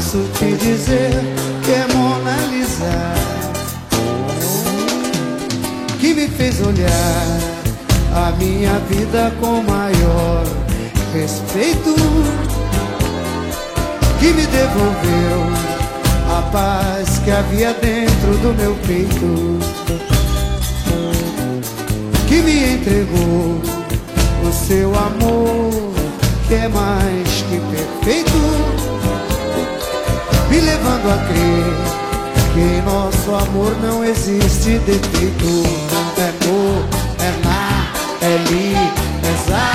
posso te dizer que é Mona Lisa, que me fez olhar a minha vida com maior respeito, que me devolveu a paz que havia dentro do meu peito, que me entregou o seu amor, que é mais que perfeito, me levando a crer que em nosso amor não existe defeito. É amor, é na, é li, é za,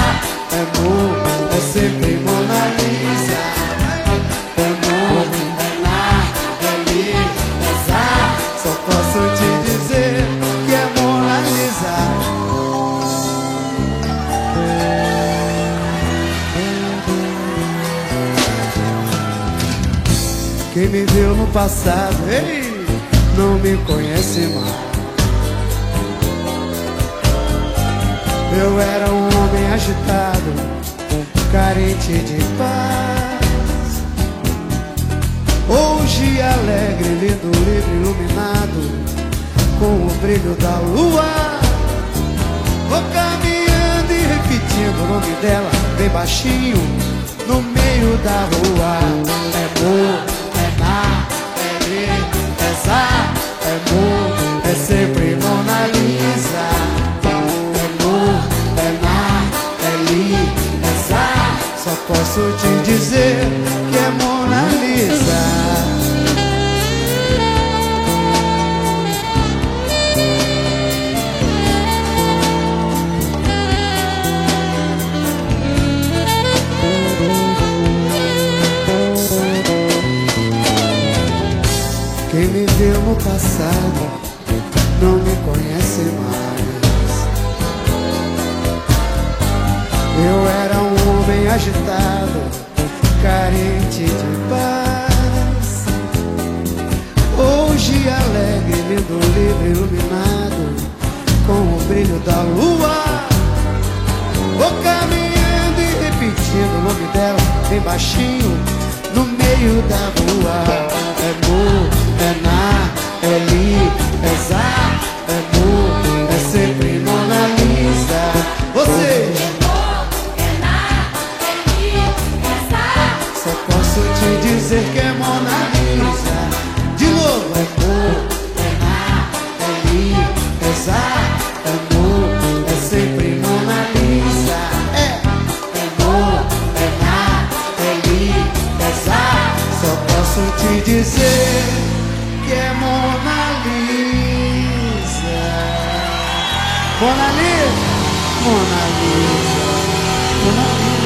é amor, é sempre Mona Lisa. É amor, é na, é li, é za, só posso te dizer que é Mona Lisa. Quem me viu no passado, ei, não me conhece mais. Eu era um homem agitado, carente de paz. Hoje alegre, lindo, livre, iluminado, com o brilho da lua. Vou caminhando e repetindo o nome dela bem baixinho no meio da rua. É amor, é na, é li, é za, é amor, é sempre Mona Lisa. É amor, é na, é li, é za, só posso te dizer que é Mona Lisa. Quem me viu no passado não me conhece mais. Eu era um homem agitado, carente de paz. Hoje alegre, lindo, livre, iluminado, com o brilho da lua. Vou caminhando e repetindo o nome dela bem baixinho no meio da rua. É amor, é na, é li, é za, é amor, é sempre Mona Lisa. Vocês! É amor, é na, é li, é za. Só posso te dizer que é Mona Lisa. De novo! É amor, é na, é li, é za, é amor, é sempre Mona Lisa. É amor, é na, é li, é za. Só posso te dizer que é Mona Lisa. Mona Lisa, Mona Lisa, Mona Lisa.